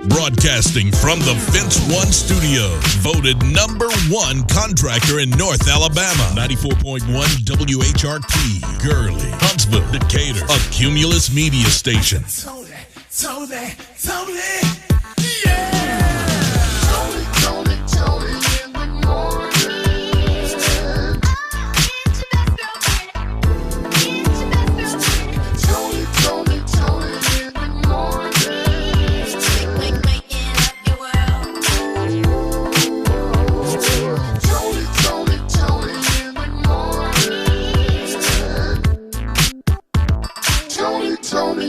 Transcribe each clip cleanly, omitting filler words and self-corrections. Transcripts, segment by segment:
Broadcasting from the Fence One Studios, voted #1 contractor in North Alabama. 94.1 WHRP, Gurley, Huntsville, Decatur, a Cumulus media station. Toni, yeah!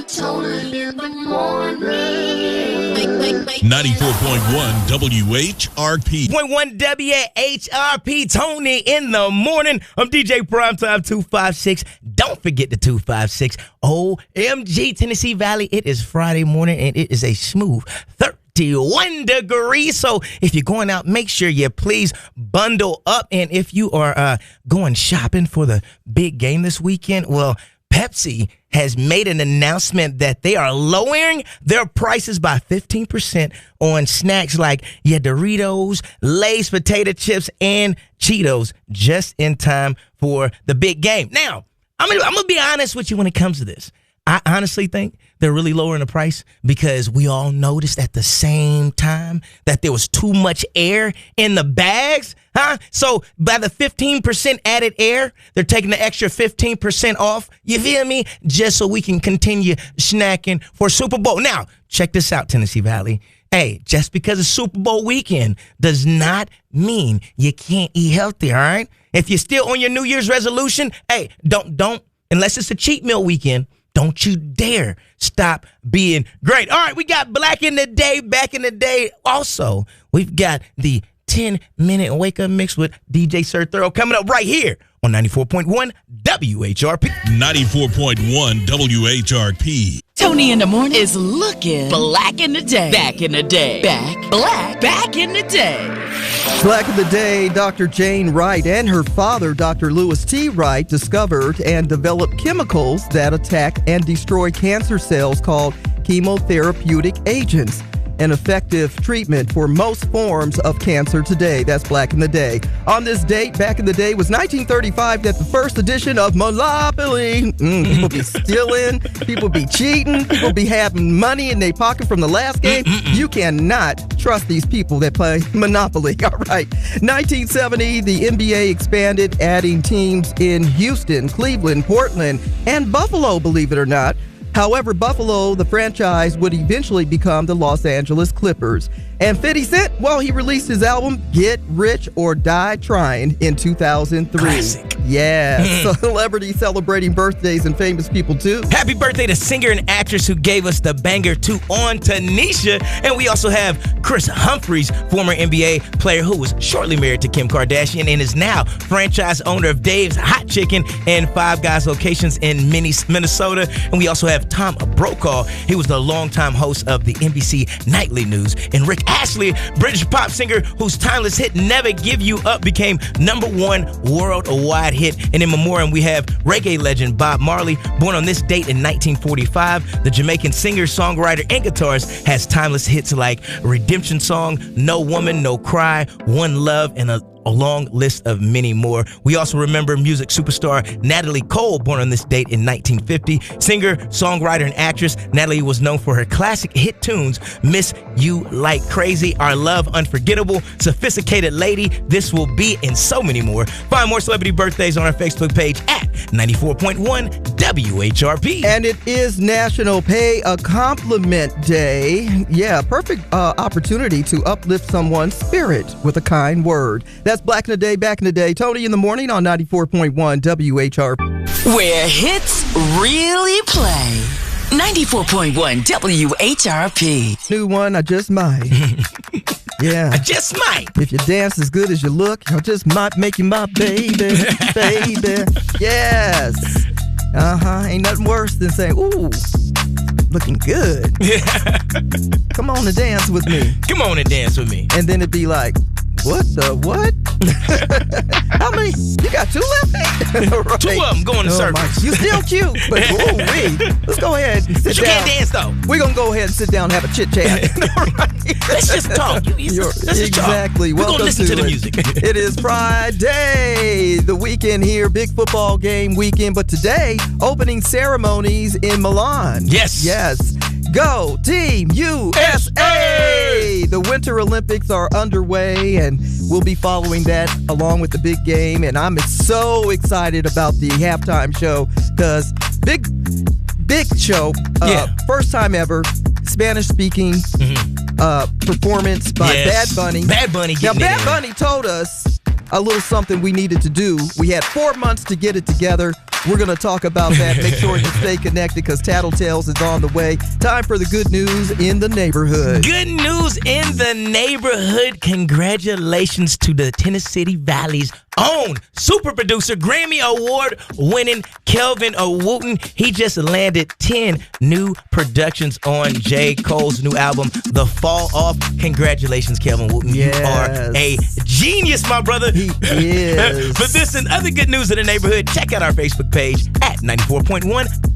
Toni in the morning. 94.1 WHRP. 0.1 WHRP, Toni in the morning. I'm DJ Primetime 256. Don't forget the 256. OMG, Tennessee Valley. It is Friday morning and it is a smooth 31 degrees. So if you're going out, make sure you please bundle up. And if you are going shopping for the big game this weekend, well, Pepsi has made an announcement that they are lowering their prices by 15% on snacks like Doritos, Lay's potato chips, and Cheetos just in time for the big game. Now, I'm gonna be honest with you when it comes to this. I honestly think they're really lowering the price because we all noticed at the same time that there was too much air in the bags, huh? So by the 15% added air, they're taking the extra 15% off, you feel me? Just so we can continue snacking for Super Bowl. Now, check this out, Tennessee Valley. Hey, just because it's Super Bowl weekend does not mean you can't eat healthy, all right? If you're still on your New Year's resolution, hey, don't, unless it's a cheat meal weekend, don't you dare stop being great. All right, we got Black in the Day, back in the day. Also, we've got the 10-minute wake-up mix with DJ Sir Thorough coming up right here on 94.1 WHRP. 94.1 WHRP. Toni in the morning is looking black in the day. Back in the day. Back in the day. Black in the day, Dr. Jane Wright and her father, Dr. Lewis T. Wright, discovered and developed chemicals that attack and destroy cancer cells called chemotherapeutic agents, an effective treatment for most forms of cancer today. That's Black in the Day. On this date, back in the day, was 1935, that the first edition of Monopoly. People be stealing, people be cheating, people be having money in their pocket from the last game. You cannot trust these people that play Monopoly. All right. 1970, the NBA expanded, adding teams in Houston, Cleveland, Portland, and Buffalo, believe it or not. However, Buffalo, the franchise, would eventually become the Los Angeles Clippers. And 50 Cent, well, he released his album, Get Rich or Die Trying, in 2003. Classic. Yeah, celebrities celebrating birthdays and famous people, too. Happy birthday to singer and actress who gave us the banger "To On Tanisha." And we also have Chris Humphries, former NBA player who was shortly married to Kim Kardashian and is now franchise owner of Dave's Hot Chicken and Five Guys locations in Minnesota. And we also have Tom Brokaw. He was the longtime host of the NBC Nightly News. And Rick Astley, British pop singer whose timeless hit "Never Give You Up" became #1 worldwide hit. And in memoriam, we have reggae legend Bob Marley, born on this date in 1945. The Jamaican singer, songwriter, and guitarist has timeless hits like Redemption Song, No Woman, No Cry, One Love, and a long list of many more. We also remember music superstar Natalie Cole, born on this date in 1950. Singer, songwriter, and actress, Natalie was known for her classic hit tunes, Miss You Like Crazy, Our Love Unforgettable, Sophisticated Lady, This Will Be, and so many more. Find more celebrity birthdays on our Facebook page at 94.1 WHRP. And it is National Pay a Compliment Day. Yeah, perfect opportunity to uplift someone's spirit with a kind word. That's Black in the Day, back in the day. Toni in the morning on 94.1 WHRP. Where hits really play. 94.1 WHRP. New one, I just might. Yeah. I just might. If you dance as good as you look, I just might make you my baby, baby. Yes. Ain't nothing worse than saying, ooh, looking good. Come on and dance with me. Come on and dance with me. And then it'd be like, what the what? How many? You got 2 left feet? Right. 2 of them going in circles. You still cute, but let's go ahead and sit But you down. can't dance though. We're going to go ahead and sit down and have a chit-chat. Let's just talk. Let's just talk. Exactly. We're going to listen to the music. It is Friday, the weekend here, big football game weekend. But today, opening ceremonies in Milan. Yes. Yes. Go Team USA! The Winter Olympics are underway, and we'll be following that along with the big game. And I'm so excited about the halftime show because big show. First time ever, Spanish-speaking performance by Bad Bunny. Bad Bunny. Now, Bad Bunny told us a little something we needed to do. We had 4 months to get it together. We're going to talk about that. Make sure you stay connected because Tattletales is on the way. Time for the good news in the neighborhood. Good news in the neighborhood. Congratulations to the Tennessee Valley's own super producer, Grammy Award winning Kelvin Wooten. He just landed 10 new productions on J. Cole's new album, The Fall Off. Congratulations, Kelvin Wooten. Yes. You are a genius, my brother. He is. For this and other good news in the neighborhood, check out our Facebook page at 94.1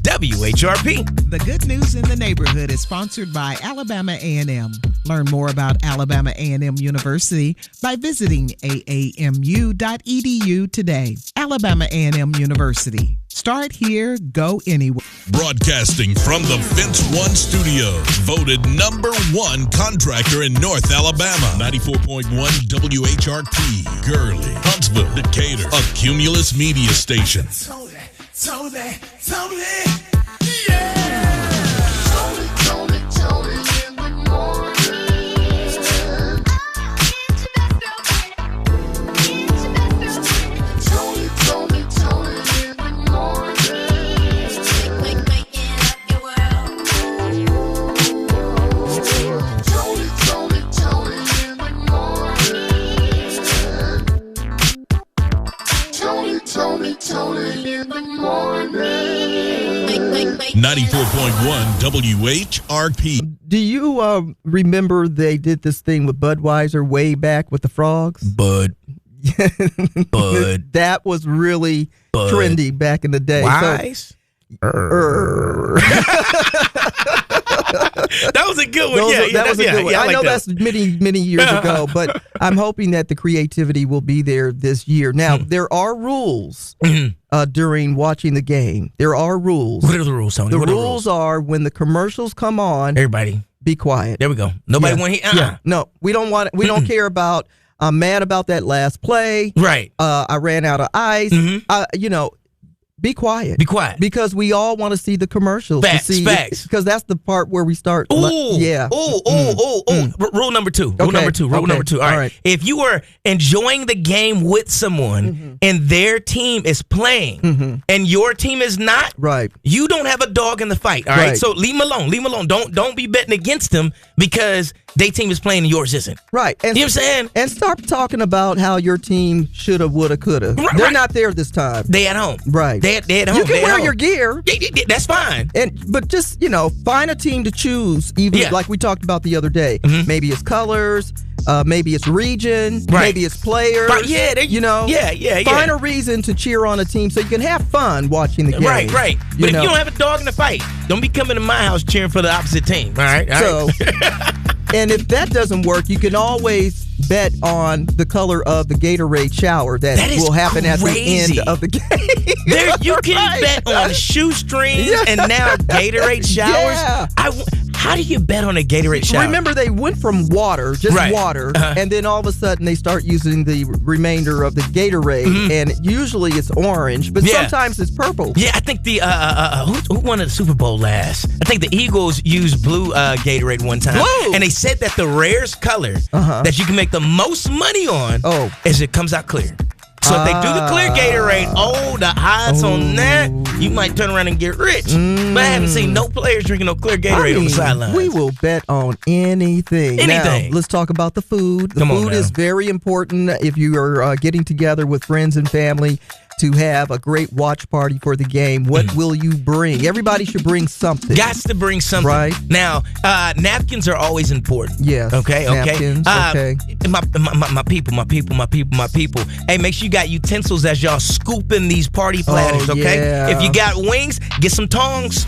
WHRP. The Good News in the Neighborhood is sponsored by Alabama A&M. Learn more about Alabama A&M University by visiting aamu.edu today. Alabama A&M University. Start here, go anywhere. Broadcasting from the Fence One Studios, voted #1 contractor in North Alabama. 94.1 WHRP, Gurley, Huntsville, Decatur, a Cumulus media station. Toni, yeah. Toni in the morning. Toni in the morning. Waking up your world. Toni in the morning. Toni in the morning. 94.1 WHRP. Do you remember they did this thing with Budweiser way back with the frogs? Bud. That was really trendy back in the day. Wise. That was a good one. That was a good one. I I know like that's many years ago, but I'm hoping that the creativity will be there this year. Now, there are rules during watching the game. There are rules. What are the rules, Tony? The What are rules are when the commercials come on, everybody be quiet. there we go. Nobody want to hear. Yeah. No, we don't want. We don't care about. I'm mad about that last play. Right. I ran out of ice. Be quiet. Be quiet. Because we all want to see the commercials. Facts, to see facts. Because that's the part where we start. Ooh, Yeah. Rule number two. Rule number two. All right. If you are enjoying the game with someone and their team is playing and your team is not, Right. you don't have a dog in the fight. All right. Right. So leave them alone. Leave them alone. Don't be betting against them because their team is playing and yours isn't. Right. And, You know what I'm saying? And start talking about how your team shoulda, woulda, coulda. Right, They're right. not there this time. They at home. Right. They at home. You They can at wear home. your gear. Yeah, that's fine. But just, find a team to choose, even Yeah. like we talked about the other day. Maybe it's colors, maybe it's region, Right. maybe it's players. Right, yeah, Find a reason to cheer on a team so you can have fun watching the game. Right. But if you don't have a dog in the fight, don't be coming to my house cheering for the opposite team. All right. So, and if that doesn't work, you can always bet on the color of the Gatorade shower that That is will happen at the crazy. end of the game. There, you can Right. bet on shoestrings and now Gatorade showers. Yeah. How do you bet on a Gatorade shower? Remember, they went from water, just Right. water, and then all of a sudden they start using the remainder of the Gatorade, and usually it's orange, but Yeah. sometimes it's purple. Yeah, I think the who won the Super Bowl last? I think the Eagles used blue Gatorade one time, Blue? and they said that the rarest color that you can make the most money on is it comes out clear. So if they do the clear Gatorade, the odds on that, you might turn around and get rich. But I haven't seen no players drinking no clear Gatorade on the sidelines. We will bet on anything. Anything. Now, let's talk about the food. The Come on food now. is very important if you are getting together with friends and family. to have a great watch party for the game, what will you bring? Everybody should bring something. Got to bring something. Right. Now, napkins are always important. Yes. Okay. Napkins, okay. My people. Hey, make sure you got utensils as y'all scooping these party platters, okay? Yeah. If you got wings, get some tongs.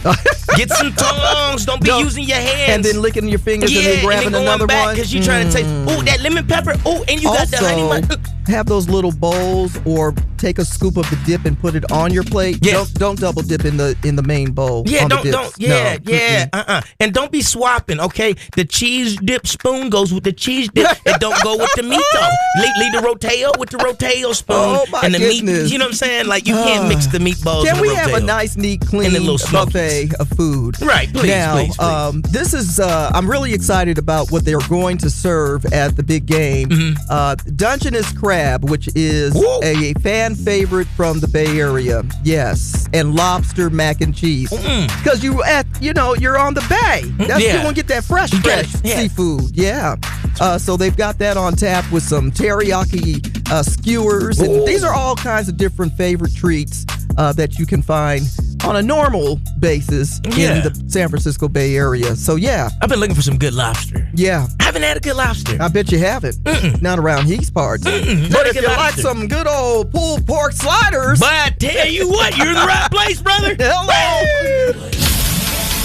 Get some tongs. Don't be using your hands. And then licking your fingers and then grabbing and then going another back one. Because you're trying to taste, that lemon pepper. And you got the honey mustard. Have those little bowls, or take a scoop of the dip and put it on your plate. Yes. Don't double dip in the main bowl. Yeah, on the don't. dips. Yeah, No. yeah. And don't be swapping. Okay, the cheese dip spoon goes with the cheese dip. It don't go with the meat though. Leave the rotel with the rotel spoon. Oh, my and the goodness. meat. You know what I'm saying? Like you can't mix the meatballs. Can and we the have a rotel. nice, neat, clean And the little buffet of food? Right, please, Now, please. this is, I'm really excited about what they're going to serve at the big game. Dungeness crab, which is Woo. a fan favorite from the Bay Area. Yes. And lobster mac and cheese. Because you're on the bay. That's Yeah. you want to get that fresh Yeah. seafood. Yeah. So they've got that on tap with some teriyaki skewers. And these are all kinds of different favorite treats that you can find on a normal basis Yeah. in the San Francisco Bay Area. So, yeah. I've been looking for some good lobster. Yeah. I haven't had a good lobster. I bet you haven't. Not around these parts. Not But a if good you like lobster. some good old pulled pork sliders, But I tell you what, you're in the right place, brother. hello.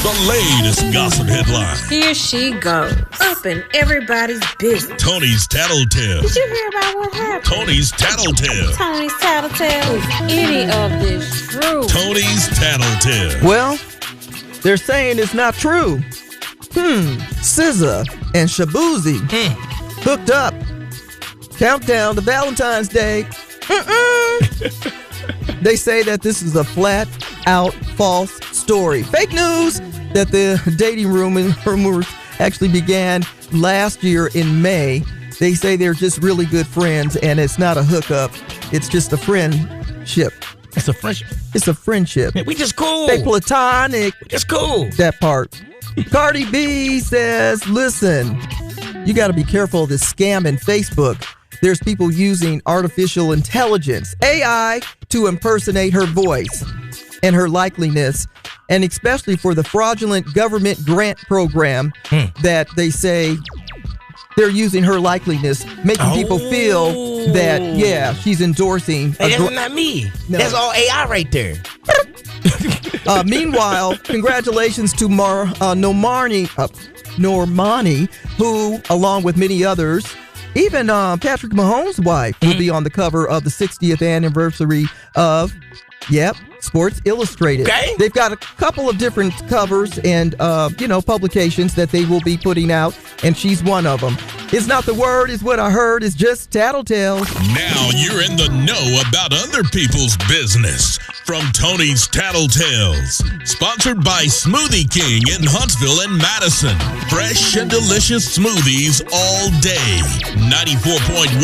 The latest gossip headline. Here she goes, up in everybody's business. Tony's Tattletale. Did you hear about what happened? Tony's Tattletale. Tony's Tattletale. Is any of this true? Tony's Tattletale. Well, they're saying it's not true. SZA and Shabuzi hooked up. Countdown to Valentine's Day. They say that this is a flat-out false story. Fake news that the dating rumors actually began last year in May. They say they're just really good friends, and it's not a hookup. It's just a friendship. It's a friendship. It's a friendship. We just cool. They platonic. Just cool. That part. Cardi B says, listen, you got to be careful of this scam in Facebook. There's people using artificial intelligence, AI, to impersonate her voice and her likeliness, and especially for the fraudulent government grant program that they say they're using her likeliness, making people feel that, yeah, she's endorsing. Hey, that's not me. No. That's all AI right there. Meanwhile, congratulations to Normani, who, along with many others, even Patrick Mahomes' wife, will be on the cover of the 60th anniversary of, Sports Illustrated. Okay. They've got a couple of different covers and, publications that they will be putting out, and she's one of them. It's not the word, it's what I heard. It's just tattletale. Now you're in the know about other people's business. From Tony's Tattletales. Sponsored by Smoothie King in Huntsville and Madison. Fresh and delicious smoothies all day. 94.1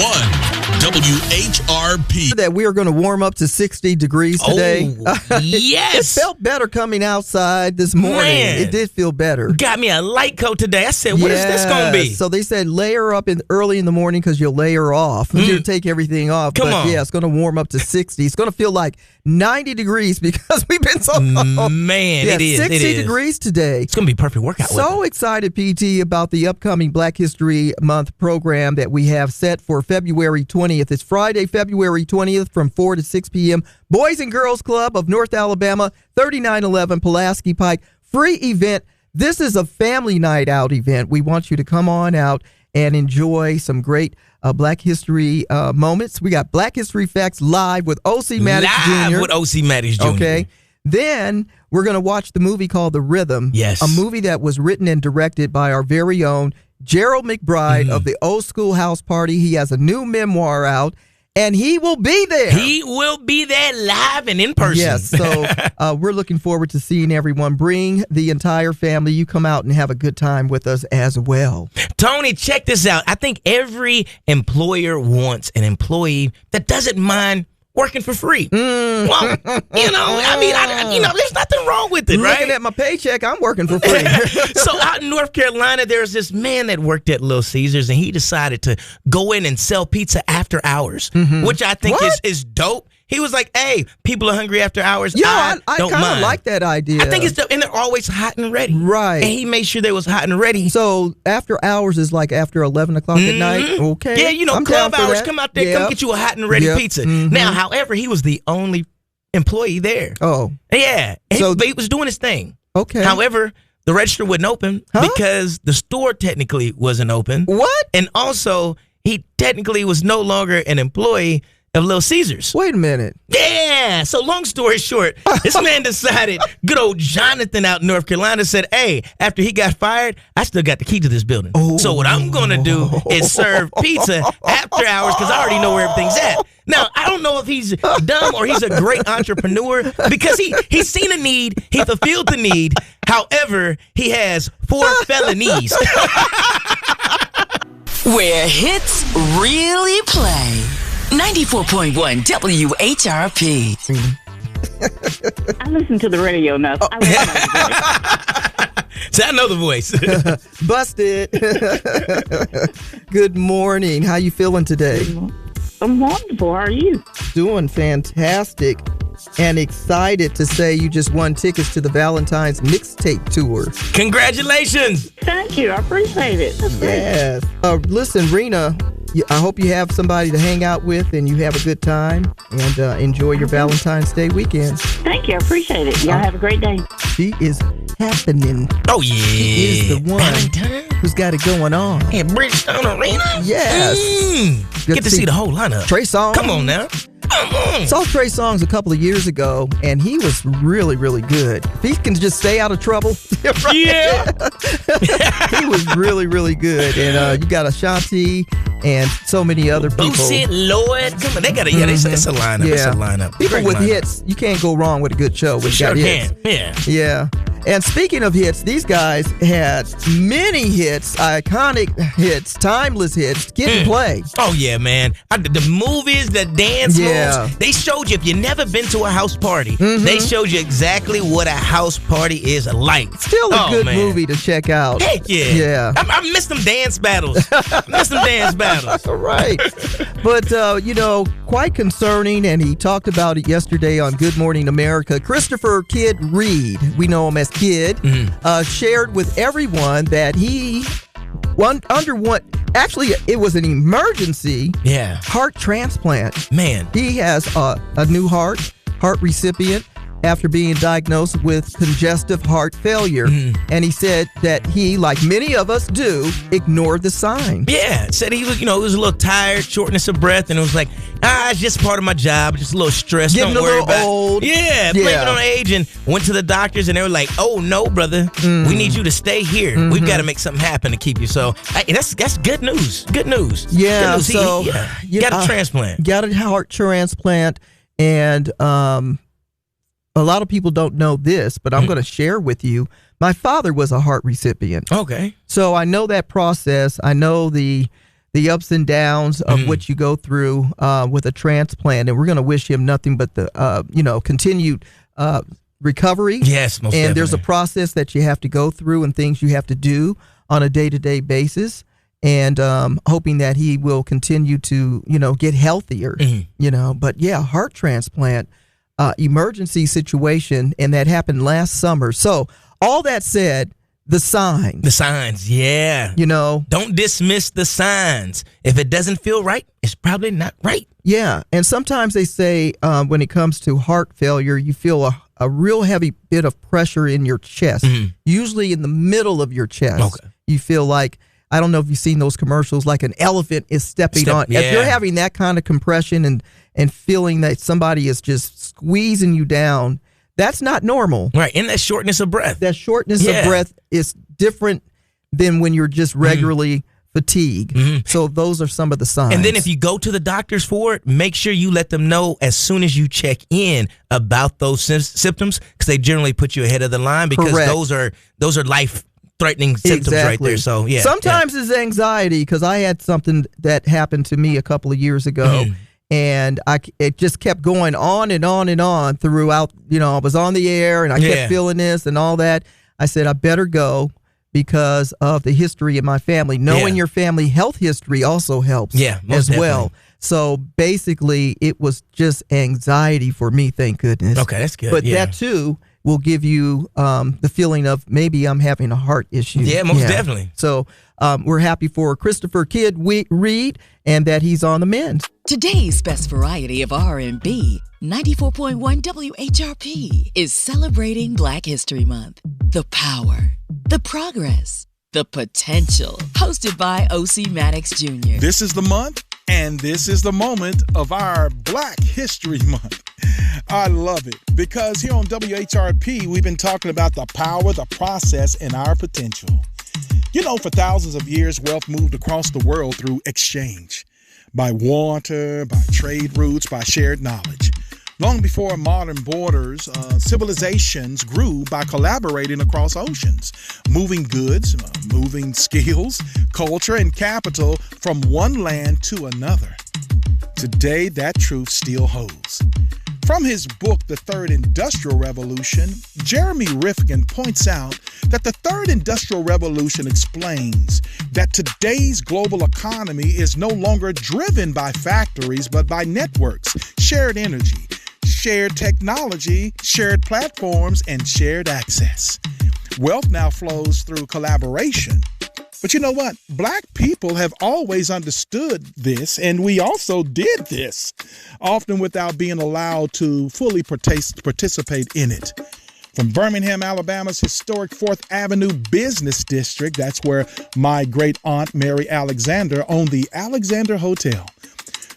WHRP. That we are going to warm up to 60 degrees today. Oh, yes. It felt better coming outside this morning. Man. It did feel better. Got me a light coat today. I said, what is this going to be? So they said layer up early in the morning because you'll layer off. You'll take everything off. Come on. Yeah, it's going to warm up to 60. It's going to feel like 90 degrees because we've been so Man, yeah, it is. 60 it is. degrees today. It's going to be a perfect workout. So excited, PT, about the upcoming Black History Month program that we have set for February 20th. It's Friday, February 20th from 4 to 6 p.m. Boys and Girls Club of North Alabama, 3911 Pulaski Pike. Free event. This is a family night out event. We want you to come on out and enjoy some great Black History moments. We got Black History Facts live with O.C. Maddox Jr. Live with O.C. Maddox Jr. Okay. Then we're going to watch the movie called The Rhythm. Yes. A movie that was written and directed by our very own Gerald McBride of the Old School House Party. He has a new memoir out, and he will be there. He will be there live and in person. Yes, so we're looking forward to seeing everyone. Bring the entire family. You come out and have a good time with us as well. Tony, check this out. I think every employer wants an employee that doesn't mind working for free. Well, there's nothing wrong with it, right? Looking at my paycheck, I'm working for free. So out in North Carolina, there's this man that worked at Little Caesars, and he decided to go in and sell pizza after hours, which I think is dope. He was like, hey, people are hungry after hours. Yeah, I don't kind of mind. like that idea. I think it's and they're always hot and ready. Right. And he made sure they was hot and ready. So after hours is like after 11 o'clock at night? Okay. Yeah, you know, I'm club down for hours, that. come out there, come get you a hot and ready Yep. pizza. Mhm. Now, however, he was the only employee there. Oh, Yeah. And So- he was doing his thing. okay. However, the register wouldn't open because the store technically wasn't open. What? And also, he technically was no longer an employee of Little Caesars. Wait a minute. Yeah. So long story short, this man decided, good old Jonathan out in North Carolina said, hey, after he got fired, I still got the key to this building. So what I'm going to do is serve pizza after hours because I already know where everything's at. Now, I don't know if he's dumb or he's a great entrepreneur because he's seen a need, he fulfilled the need. However, he has 4 felonies. Where hits really play. 94.1 WHRP. I listen to the radio enough. I So I know the voice. Busted. Good morning. How you feeling today? I'm wonderful. How are you? Doing fantastic and excited to say you just won tickets to the Valentine's mixtape tour. Congratulations. Thank you. I appreciate it. That's great. Yes. Listen, Rena, I hope you have somebody to hang out with and you have a good time and enjoy your Valentine's Day weekend. Thank you. I appreciate it. Y'all have a great day. She is happening. Oh, yeah. She is the one Valentine who's got it going on. at Bridgestone Arena? Yes. Get to see the whole lineup. Trey Songz. Come on now. Come on. Saw Trey Songz a couple of years ago, and he was really, really good. If he can just stay out of trouble, right? Yeah. He was really, really good. And you got Ashanti and so many other people. Boosie, Lloyd. Come on. They got it's a lineup. Yeah. It's a lineup. People Great with lineup. hits, you can't go wrong with a good show. When you Sure got hits. can. Yeah. Yeah. And speaking of hits, these guys had many hits, iconic hits, timeless hits, Kid and Play. Oh, yeah, man. The movies, the dance moves, they showed you, if you've never been to a house party, they showed you exactly what a house party is like. Still a good movie to check out. Heck yeah. Yeah. I miss them dance battles. All right. But, quite concerning, and he talked about it yesterday on Good Morning America. Christopher Kid Reed, we know him as Kid, shared with everyone that he underwent, actually, it was an emergency heart transplant. Man. He has a new heart recipient after being diagnosed with congestive heart failure. And he said that he, like many of us do, ignored the signs. Yeah, said he was, he was a little tired, shortness of breath, and it was like, it's just part of my job, just a little stressed. Getting Don't worry a little about old. it. Yeah, blaming on age, and went to the doctors, and they were like, oh, no, brother, we need you to stay here. We've got to make something happen to keep you. So that's good news. Good news. Yeah, good news. so He got a transplant. Got a heart transplant, and a lot of people don't know this, but I'm going to share with you. My father was a heart recipient. Okay. So I know that process. I know the ups and downs of what you go through with a transplant, and we're going to wish him nothing but the continued recovery. Yes, most And there's a definitely. process that you have to go through and things you have to do on a day-to-day basis. And hoping that he will continue to, get healthier, But yeah, heart transplant, emergency situation, and that happened last summer. So all that said, the signs. The signs, yeah. Don't dismiss the signs. If it doesn't feel right, it's probably not right. Yeah, and sometimes they say when it comes to heart failure, you feel a real heavy bit of pressure in your chest, usually in the middle of your chest. Okay. You feel like, I don't know if you've seen those commercials, like an elephant is stepping on. Yeah. If you're having that kind of compression and feeling that somebody is just squeezing you down, that's not normal. Right, and that shortness of breath. That shortness of breath is different than when you're just regularly fatigued. So those are some of the signs. And then if you go to the doctors for it, make sure you let them know as soon as you check in about those symptoms, because they generally put you ahead of the line, because Correct. those are life-threatening symptoms right there. So yeah, sometimes it's anxiety, because I had something that happened to me a couple of years ago. And it just kept going on and on and on throughout. I was on the air and I kept feeling this and all that. I said, I better go because of the history in my family. Knowing your family health history also helps as well. So basically, it was just anxiety for me, thank goodness. Okay, that's good. But yeah. that too will give you the feeling of maybe I'm having a heart issue. Yeah, most definitely. So we're happy for Christopher Kidd Reed and that he's on the mend. Today's best variety of R&B, 94.1 WHRP, is celebrating Black History Month. The power, the progress, the potential. Hosted by O.C. Maddox Jr. This is the month, and this is the moment of our Black History Month. I love it because here on WHRP, we've been talking about the power, the process, and our potential. You know, for thousands of years, wealth moved across the world through exchange. By water, by trade routes, by shared knowledge. Long before modern borders, civilizations grew by collaborating across oceans, moving goods, moving skills, culture, and capital from one land to another. Today, that truth still holds. From his book, The Third Industrial Revolution, Jeremy Rifkin points out that the Third Industrial Revolution explains that today's global economy is no longer driven by factories, but by networks, shared energy, shared technology, shared platforms, and shared access. Wealth now flows through collaboration. But you know what? Black people have always understood this, and we also did this, often without being allowed to fully participate in it. From Birmingham, Alabama's historic 4th Avenue Business District, that's where my great-aunt Mary Alexander owned the Alexander Hotel,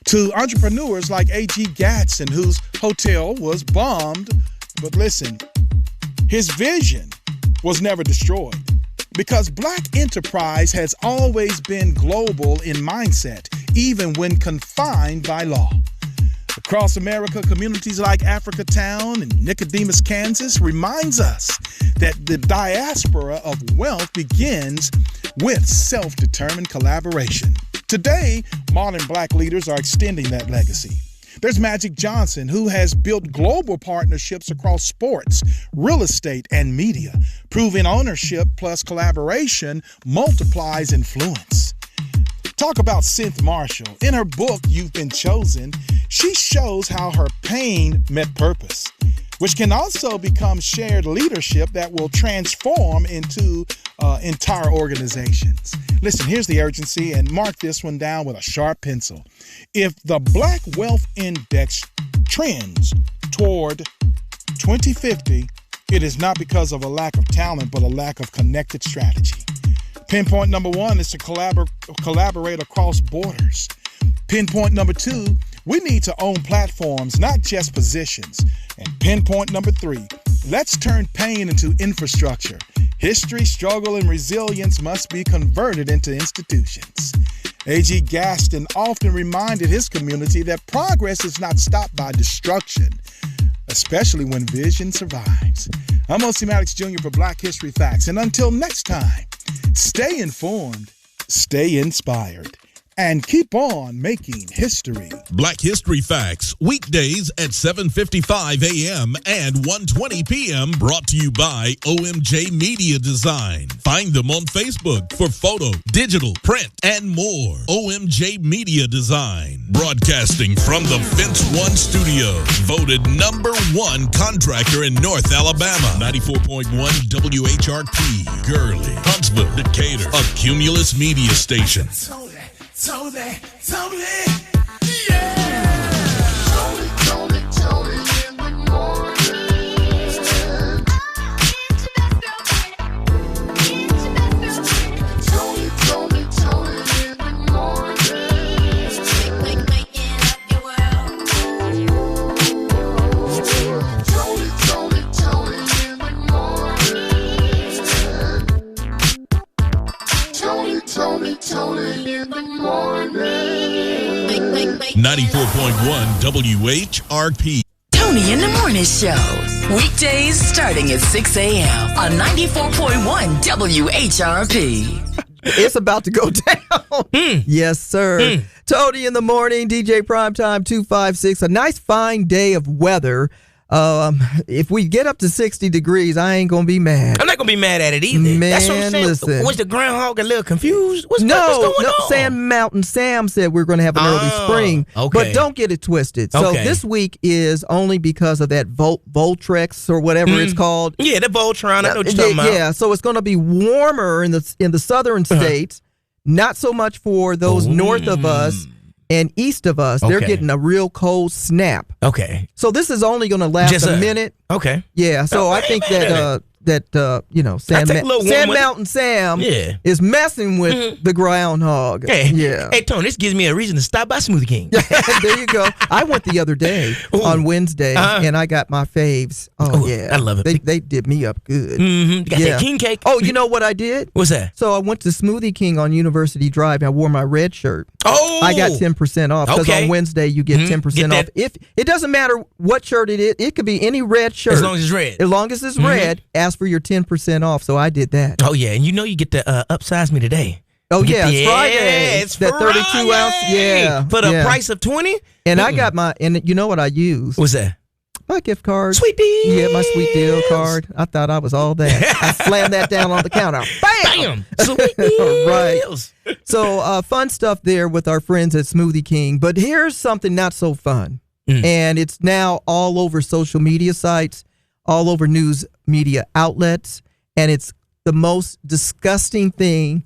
to entrepreneurs like A.G. Gatson, whose hotel was bombed. But listen, his vision was never destroyed. Because Black enterprise has always been global in mindset, even when confined by law. Across America, communities like Africatown and Nicodemus, Kansas, reminds us that the diaspora of wealth begins with self-determined collaboration. Today, modern Black leaders are extending that legacy. There's Magic Johnson, who has built global partnerships across sports, real estate, and media, proving ownership plus collaboration multiplies influence. Talk about Cynth Marshall. In her book, You've Been Chosen, she shows how her pain met purpose, which can also become shared leadership that will transform into entire organizations. Listen, here's the urgency, and mark this one down with a sharp pencil. If the Black Wealth Index trends toward 2050, it is not because of a lack of talent, but a lack of connected strategy. Pinpoint number 1 is to collaborate across borders. Pinpoint number 2, we need to own platforms, not just positions. And pinpoint number 3, let's turn pain into infrastructure. History, struggle, and resilience must be converted into institutions. A.G. Gaston often reminded his community that progress is not stopped by destruction, especially when vision survives. I'm O.C. Maddox Jr. for Black History Facts, and until next time, stay informed, stay inspired, and keep on making history. Black History Facts, weekdays at 7:55 a.m. and 1:20 p.m. Brought to you by OMJ Media Design. Find them on Facebook for photo, digital, print, and more. OMJ Media Design. Broadcasting from the Fence One Studio. Voted #1 contractor in North Alabama. 94.1 WHRP. Gurley, Huntsville, Decatur. A Cumulus media station. Tony, yeah! Tony in the morning. Tony in the morning. Waking up your world. Tony in the morning. Tony in the morning. 94.1 WHRP. Tony in the Morning Show. Weekdays starting at 6 a.m. on 94.1 WHRP. It's about to go down. Yes, sir. Tony in the morning, DJ Primetime 256. A nice fine day of weather. If we get up to 60 degrees, I ain't going to be mad. I'm not going to be mad at it either. Man, That's what I'm saying. listen. Was the groundhog a little confused? What's going on? Mountain Sam said we're going to have an early spring. Okay. But don't get it twisted. So this week is only because of that Voltrex or whatever it's called. Yeah, the Voltron. I know what you're talking about. Yeah, so it's going to be warmer in the southern states. Not so much for those north of us and east of us. They're getting a real cold snap. Okay. So this is only going to last Just a minute. Okay. Yeah, so I think that Sand Mountain Sam is messing with the groundhog. Hey, Tony, this gives me a reason to stop by Smoothie King. There you go. I went the other day on Wednesday, and I got my faves. Oh, yeah. I love it. They did me up good. You got that king cake. Oh, you know what I did? What's that? So I went to Smoothie King on University Drive, and I wore my red shirt. Oh! I got 10% off, because on Wednesday you get 10% off. If it doesn't matter what shirt it is, it could be any red shirt. As long as it's red. As long as it's red, ask for your 10% off. So I did that. Oh, yeah. And you know you get to upsize me today. Oh, yeah. It's Friday. It's that 32 ounce. Yeah. For the price of 20. And I got and you know what I used? What's that? My gift card. Sweet deal. Yeah, my sweet deal card. I thought I was all that. I slammed that down on the counter. Bam! Sweet deals. Right. So fun stuff there with our friends at Smoothie King. But here's something not so fun. And it's now all over social media sites, all over news media outlets. And it's the most disgusting thing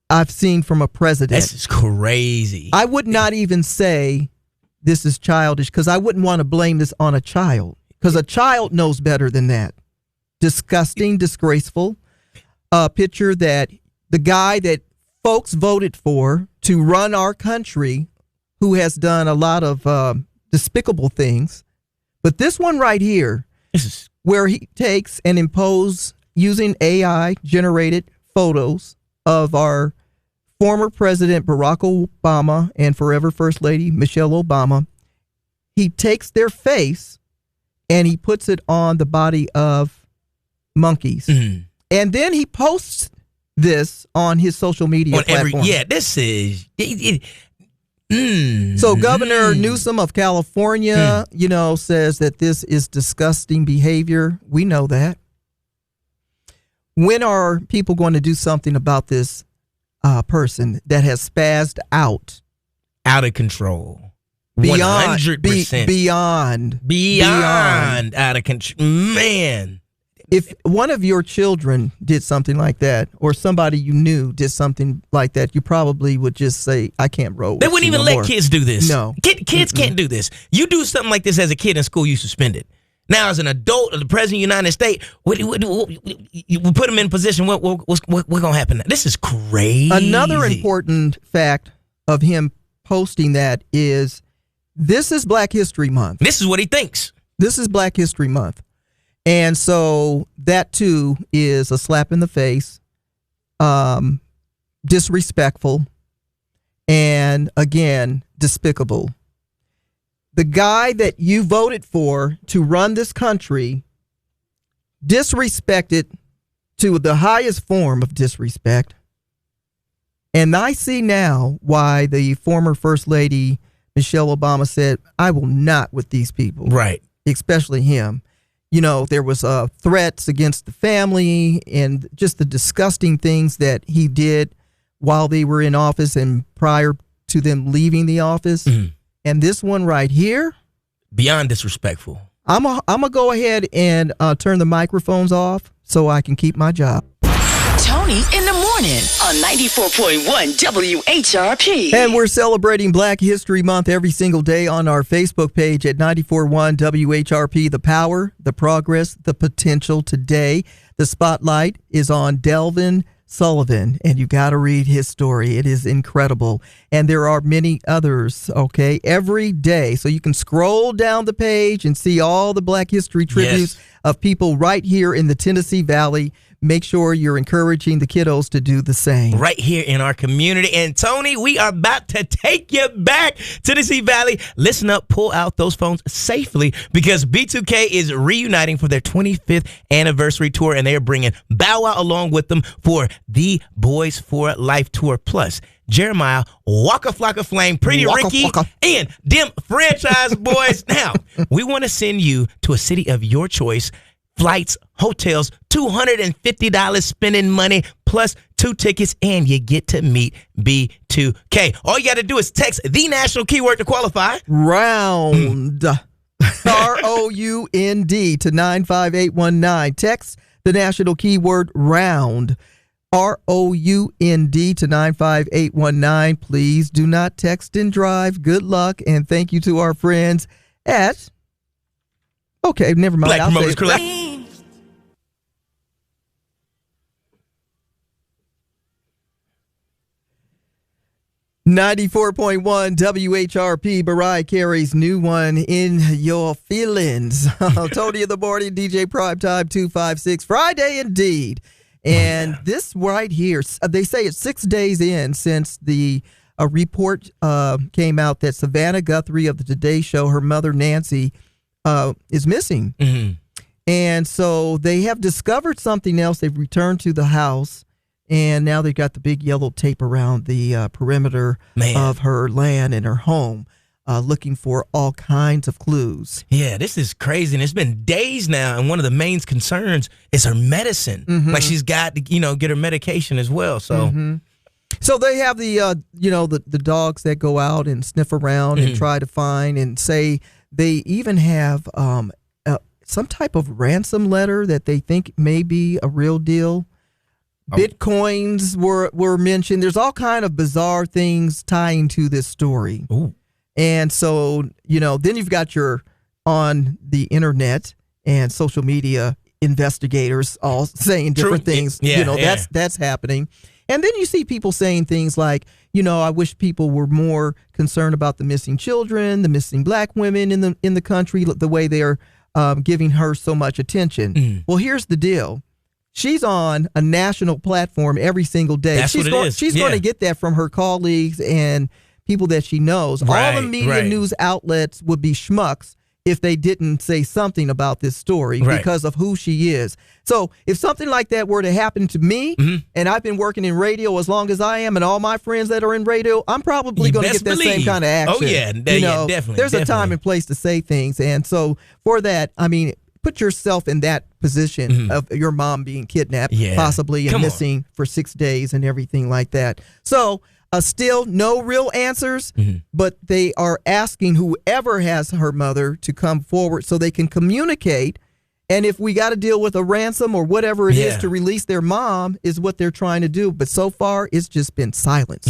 I've seen from a president. This is crazy. I would not even say this is childish, because I wouldn't want to blame this on a child, because a child knows better than that. Disgusting, disgraceful. A picture that the guy that folks voted for to run our country, who has done a lot of despicable things. But this one right here, where he takes and imposes, using AI generated photos of our former President Barack Obama and forever First Lady Michelle Obama. He takes their face and he puts it on the body of monkeys. And then he posts this on his social media platform. This is... So Governor Newsom of California, says that this is disgusting behavior. We know that. When are people going to do something about this person that has spazzed out? Out of control. Beyond 100%. Beyond out of control. Man. If one of your children did something like that, or somebody you knew did something like that, you probably would just say, I can't roll with They wouldn't even let kids do this. No. Kids can't do this. You do something like this as a kid in school, you suspend it. Now, as an adult, the president of the United States, you put them in a position. What's going to happen? This is crazy. Another important fact of him posting that is, this is Black History Month. This is what he thinks. This is Black History Month. And so that, too, is a slap in the face, disrespectful, and, again, despicable. The guy that you voted for to run this country disrespected to the highest form of disrespect. And I see now why the former First Lady Michelle Obama said, I will not with these people. Right. Especially him. There was threats against the family and just the disgusting things that he did while they were in office and prior to them leaving the office. And this one right here, beyond disrespectful. I'm gonna go ahead and turn the microphones off so I can keep my job. Toni in the morning on 94.1 WHRP. And we're celebrating Black History Month every single day on our Facebook page at 94.1 WHRP. The power, the progress, the potential. Today, the spotlight is on Delvin Sullivan, and you got to read his story. It is incredible. And there are many others, okay, every day. So you can scroll down the page and see all the Black History tributes of people right here in the Tennessee Valley. Make sure you're encouraging the kiddos to do the same. Right here in our community. And Toni, we are about to take you back to Tennessee Valley. Listen up, pull out those phones safely, because B2K is reuniting for their 25th anniversary tour, and they're bringing Bow Wow along with them for the Boys for Life tour. Plus, Jeremiah, Waka Flocka Flame, Pretty Waka Ricky, Flocka. and them franchise boys. Now, we want to send you to a city of your choice. Flights, hotels, $250 spending money, plus 2 tickets, and you get to meet B2K. All you got to do is text the national keyword to qualify. Round. ROUND to 95819. Text the national keyword round. ROUND to 95819. Please do not text and drive. Good luck, and thank you to our friends at. Okay, never mind. Black I'll say Promoters it. Collective. 94.1 WHRP, Mariah Carey's new one, In Your Feelings. Toni in the morning, DJ Primetime 256, Friday indeed. And this right here, they say it's 6 days in since the report came out that Savannah Guthrie of the Today Show, her mother Nancy, is missing. Mm-hmm. And so they have discovered something else. They've returned to the house. And now they've got the big yellow tape around the perimeter of her land and her home, looking for all kinds of clues. Yeah, this is crazy. And it's been days now. And one of the main concerns is her medicine. Mm-hmm. Like she's got to, get her medication as well. So, So they have the dogs that go out and sniff around and try to find and say they even have some type of ransom letter that they think may be a real deal. Bitcoins were mentioned. There's all kind of bizarre things tying to this story. Ooh. And so, then you've got your on the internet and social media investigators all saying different things. Yeah, that's happening. And then you see people saying things like, I wish people were more concerned about the missing children, the missing black women in the country, the way they're giving her so much attention. Well, here's the deal. She's on a national platform every single day. That's what it is. She's going to get that from her colleagues and people that she knows. Right, all the media news outlets would be schmucks if they didn't say something about this story because of who she is. So if something like that were to happen to me, and I've been working in radio as long as I am, and all my friends that are in radio, I'm probably going to get that same kind of action. Oh, yeah. Definitely. There's a time and place to say things. And so for that, put yourself in that position of your mom being kidnapped, possibly, and missing for 6 days and everything like that. So still no real answers, but they are asking whoever has her mother to come forward so they can communicate. And if we got to deal with a ransom or whatever it is to release their mom is what they're trying to do. But so far, it's just been silence.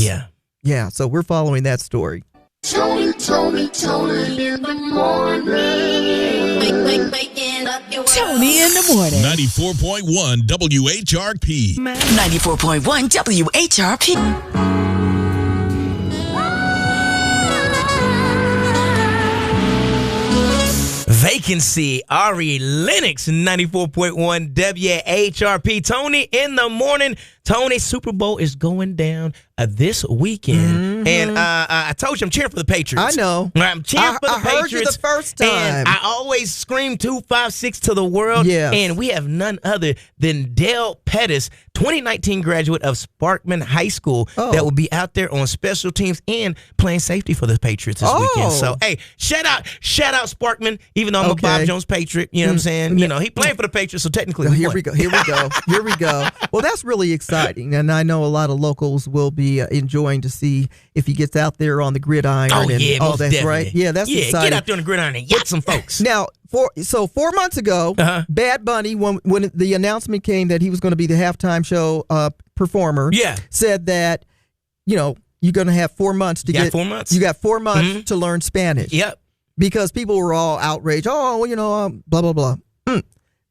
Yeah. So we're following that story. Toni in the morning. Toni in the morning. 94.1 WHRP. 94.1 WHRP. Vacancy, Ari Lennox, 94.1 WHRP. Toni in the morning. Toni, Super Bowl is going down this weekend. And I told you I'm cheering for the Patriots. I know. I'm cheering for the Patriots. I heard you the first time. And I always scream 256 to the world. Yes. And we have none other than Dale Pettis, 2019 graduate of Sparkman High School, that will be out there on special teams and playing safety for the Patriots this weekend. So, hey, shout out Sparkman, even though I'm a Bob Jones Patriot. You know what I'm saying? He playing for the Patriots, so technically Here we go. Well, that's really exciting. And I know a lot of locals will be enjoying to see if he gets out there on the gridiron. Oh, and yeah, all most that, definitely. right? Yeah, that's exciting. Get out there on the gridiron and yak some folks. Now, 4 months ago, Bad Bunny, when the announcement came that he was going to be the halftime show performer, said that, you're going to have 4 months to get 4 months. You got 4 months to learn Spanish. Yep. Because people were all outraged. Oh, well, blah, blah, blah.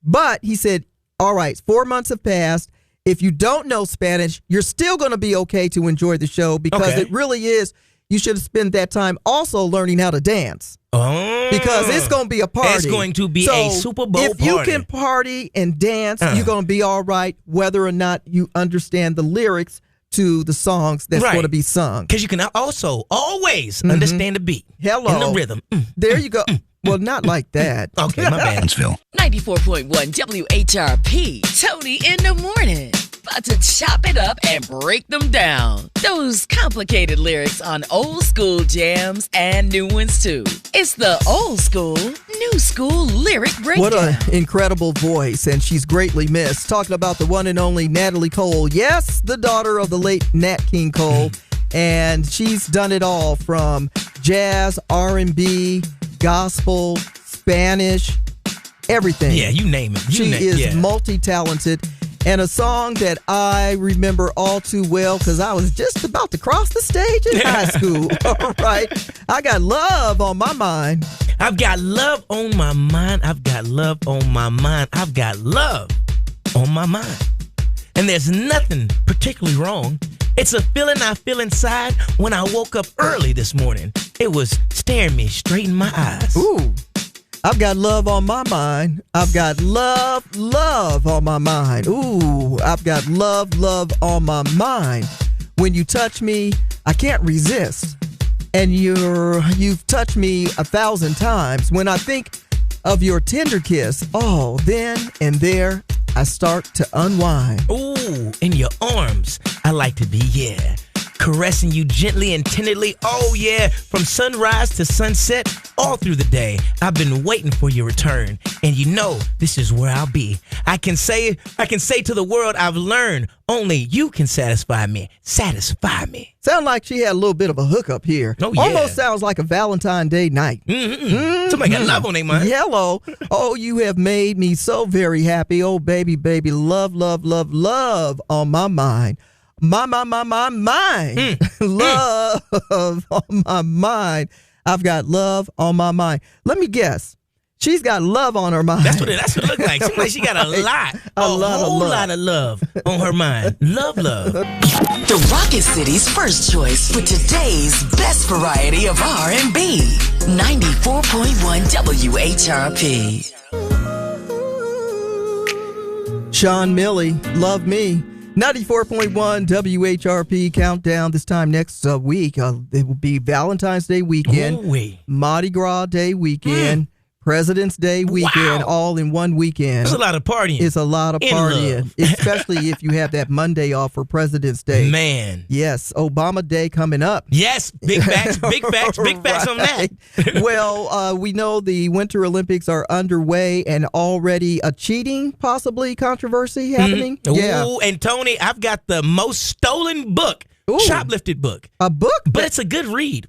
But he said, all right, 4 months have passed. If you don't know Spanish, you're still going to be okay to enjoy the show because it really is. You should have spent that time also learning how to dance. Oh. Because it's going to be a party. It's going to be a Super Bowl party. If you can party and dance, you're going to be all right whether or not you understand the lyrics to the songs that's going to be sung. Because you can also always understand the beat. Hello. And the rhythm. There you go. Well, not like that. Okay, my bad. 94.1 WHRP. Toni in the morning. about to chop it up and break them down. Those complicated lyrics on old school jams and new ones too. It's the old school, new school lyric breakdown. What an incredible voice, and she's greatly missed. Talking about the one and only Natalie Cole. Yes, the daughter of the late Nat King Cole. And she's done it all from jazz, R&B, gospel, Spanish, everything. Yeah, you name it. She is multi-talented. And a song that I remember all too well because I was just about to cross the stage in high school. All right. I got love on my mind. I've got love on my mind. I've got love on my mind. I've got love on my mind. And there's nothing particularly wrong. It's a feeling I feel inside when I woke up early this morning. It was staring me straight in my eyes. Ooh. I've got love on my mind. I've got love on my mind. Ooh, I've got love on my mind. When you touch me, I can't resist. And you've touched me 1,000 times. When I think of your tender kiss, oh, then and there, I start to unwind. Ooh, in your arms, I like to be, yeah. Caressing you gently and tenderly, oh yeah. From sunrise to sunset, all through the day, I've been waiting for your return. And you know, this is where I'll be. I can say to the world I've learned, only you can satisfy me. Satisfy me. Sound like she had a little bit of a hookup here. Oh, yeah. Almost sounds like a Valentine's Day night. Somebody got love on their mind. Hello. Oh, you have made me so very happy. Oh, baby, love on my mind. My mind. Love on my mind. I've got love on my mind. Let me guess. She's got love on her mind. That's what it looks like. Seems like she got a whole lot of love on her mind. Love. The Rocket City's first choice for today's best variety of R&B. 94.1 WHRP. Sean Milley, Love Me. 94.1 WHRP countdown. This time next week, it will be Valentine's Day weekend, Mardi Gras Day weekend, President's Day weekend, all in one weekend. It's a lot of partying. It's a lot of partying, especially if you have that Monday off for President's Day. Man. Yes, Obama Day coming up. Yes, big facts on that. Well, we know the Winter Olympics are underway and already a cheating, possibly, controversy happening. Yeah. Ooh, and Tony, I've got the most stolen book, shoplifted book. A book? But it's a good read.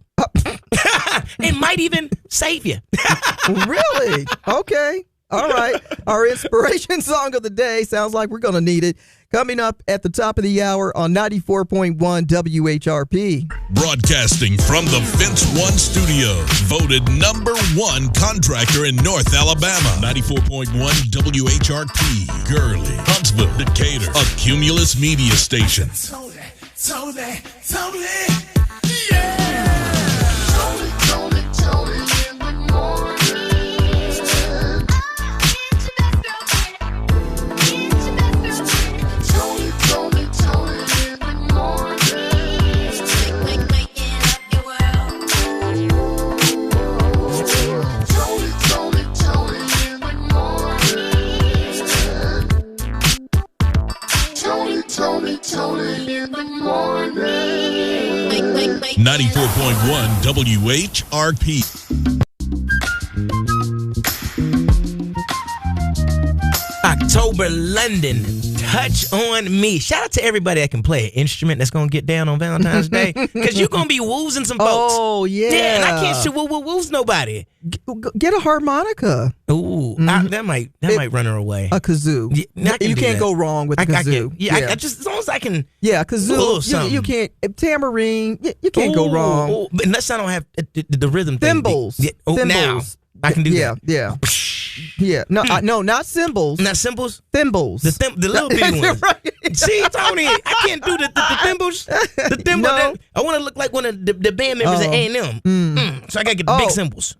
It might even save you. Really? Okay. All right. Our inspiration song of the day sounds like we're going to need it. Coming up at the top of the hour on 94.1 WHRP. Broadcasting from the Fence One Studios. Voted #1 contractor in North Alabama. 94.1 WHRP. Gurley, Huntsville, Decatur. A Cumulus media station. Tony, yeah! Tony in the morning. Tony in the morning. Waking up your world. Tony in the morning. Tony in the morning. 94.1 WHRP. October London, Touch on Me. Shout out to everybody that can play an instrument that's going to get down on Valentine's Day. Because you're going to be woozing some folks. Oh, yeah. Yeah, and I can't woos nobody. Get a harmonica. Ooh, that might run her away. A kazoo. Yeah, you can't go wrong with a kazoo. I just, as long as I can. Yeah, kazoo. You can't. Tambourine. You can't go wrong. Ooh, unless I don't have the rhythm thing. Thimbles. Yeah, Thimbles. Now I can do that. Yeah. No, not cymbals. Not cymbals? Thimbles. The little bitty ones. Right. See, Tony, I can't do the thimbles. The thimble. No. I want to look like one of the band members at A&M. So I got to get the big cymbals.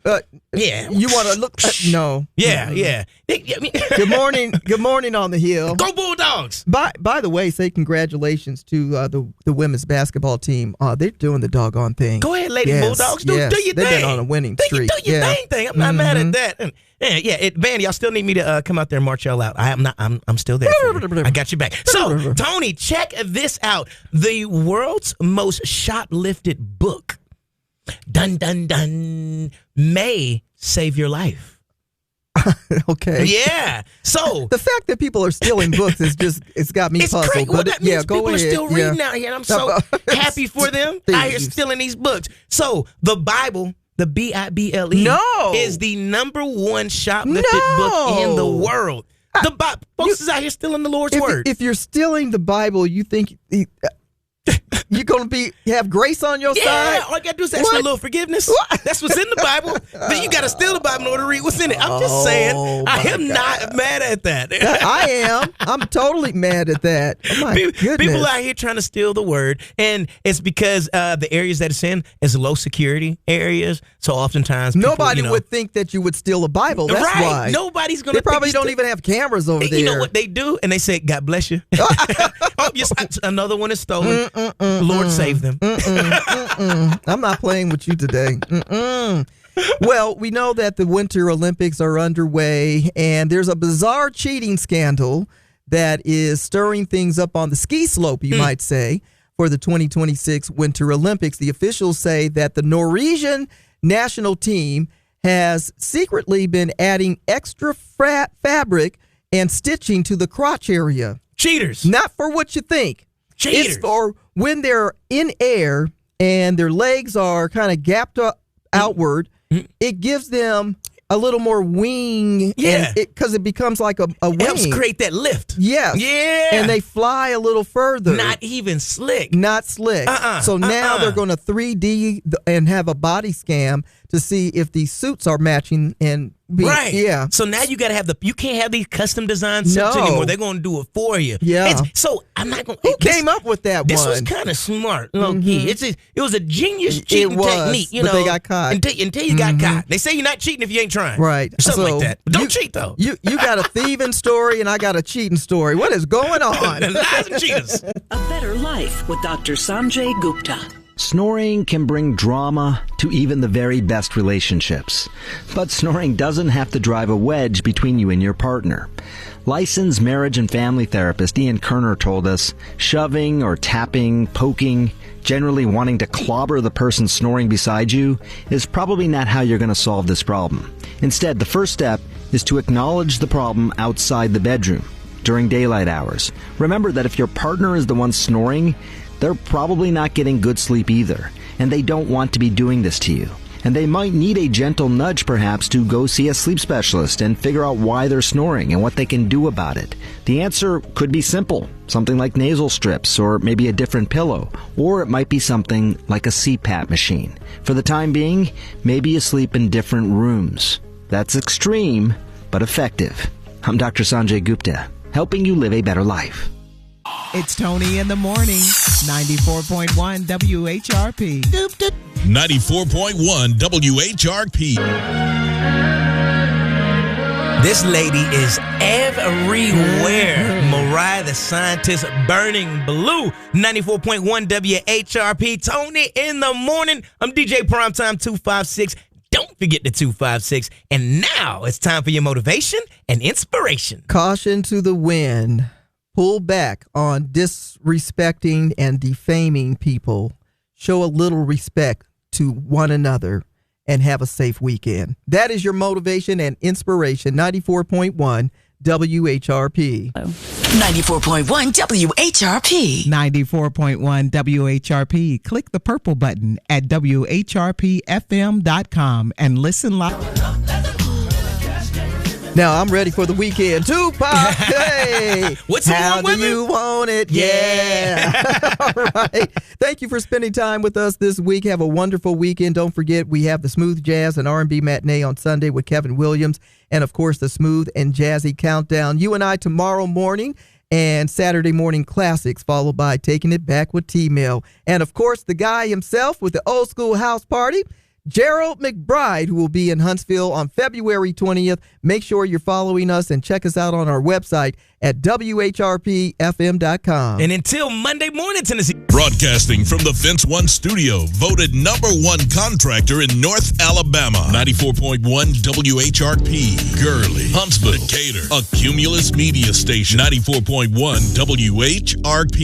Yeah. You want to look? No. Yeah. Good morning. Good morning on the hill. Go Bulldogs! By the way, say congratulations to the women's basketball team. They're doing the doggone thing. Go ahead, Lady Bulldogs. Do your thing. They've been on a winning streak. Do your thing. I'm not mad at that. Man, y'all still need me to come out there and march y'all out. I'm still there. For you. I got you back. So, Tony, check this out. The world's most shoplifted book, dun dun dun, may save your life. Okay. Yeah. So the fact that people are stealing books it's got me puzzled. Crazy. Well, that means people are still reading out here, and I'm so happy for them. Out here stealing these books. So the Bible, the Bible, is the number one shoplifted book in the world. The Bible, folks is out here stealing the Lord's word. If you're stealing the Bible, you think you're going to have grace on your side? Yeah, all you got to do is ask for a little forgiveness. That's what's in the Bible. Then you got to steal the Bible in order to read what's in it. I'm just saying, I am not mad at that. I am. I'm totally mad at that. Oh my goodness. People out here trying to steal the word, and it's because the areas that it's in is low security areas. So oftentimes nobody would think that you would steal a Bible. That's why. Nobody's going to. They probably don't even have cameras over there. You know what they do? And they say, God bless you. Oh, yes, another one is stolen. Lord save them. I'm not playing with you today. Well, we know that the Winter Olympics are underway, and there's a bizarre cheating scandal that is stirring things up on the ski slope, you might say, for the 2026 Winter Olympics. The officials say that the Norwegian national team has secretly been adding extra fabric and stitching to the crotch area. Cheaters. Not for what you think. Cheaters. It's for when they're in air and their legs are kind of gapped outward. It gives them a little more wing, because it becomes like a wing. It helps create that lift. Yes. Yeah. And they fly a little further. Not even slick. Not slick. So now they're going to 3D and have a body scan to see if these suits are matching and right. Yeah. So now you got to have you can't have these custom design suits anymore. They're going to do it for you. Yeah. So I'm not going. Who came up with that this one? This was kind of smart, low key. It was a genius cheating technique. But they got caught until you got caught. They say you're not cheating if you ain't trying. Right. Something like that. But don't cheat though. You got a thieving story and I got a cheating story. What is going on? Lies and cheaters. A better life with Dr. Sanjay Gupta. Snoring can bring drama to even the very best relationships. But snoring doesn't have to drive a wedge between you and your partner. Licensed marriage and family therapist Ian Kerner told us shoving or tapping, poking, generally wanting to clobber the person snoring beside you is probably not how you're going to solve this problem. Instead, the first step is to acknowledge the problem outside the bedroom during daylight hours. Remember that if your partner is the one snoring, they're probably not getting good sleep either, and they don't want to be doing this to you. And they might need a gentle nudge perhaps to go see a sleep specialist and figure out why they're snoring and what they can do about it. The answer could be simple, something like nasal strips or maybe a different pillow, or it might be something like a CPAP machine. For the time being, maybe you sleep in different rooms. That's extreme, but effective. I'm Dr. Sanjay Gupta, helping you live a better life. It's Toni in the morning, 94.1 WHRP. 94.1 WHRP. This lady is everywhere. Mariah the Scientist, Burning Blue. 94.1 WHRP. Toni in the morning. I'm DJ Primetime 256. Don't forget the 256. And now it's time for your motivation and inspiration. Caution to the wind. Pull back on disrespecting and defaming people. Show a little respect to one another and have a safe weekend. That is your motivation and inspiration. 94.1 WHRP. 94.1 WHRP. 94.1 WHRP. Click the purple button at WHRPFM.com and listen live. Now I'm ready for the weekend. Tupac, hey, how do you want it? Yeah. All right. Thank you for spending time with us this week. Have a wonderful weekend. Don't forget, we have the Smooth Jazz and R&B Matinee on Sunday with Kevin Williams, and of course the Smooth and Jazzy Countdown. You and I tomorrow morning, and Saturday morning classics, followed by Taking It Back with T-Mail. And of course, the guy himself with the old school house party, Gerald McBride, who will be in Huntsville on February 20th. Make sure you're following us and check us out on our website at WHRPFM.com. And until Monday morning, Tennessee. Broadcasting from the Fence One studio, voted #1 contractor in North Alabama. 94.1 WHRP, Gurley, Huntsville, Decatur, a Cumulus media station. 94.1 WHRP.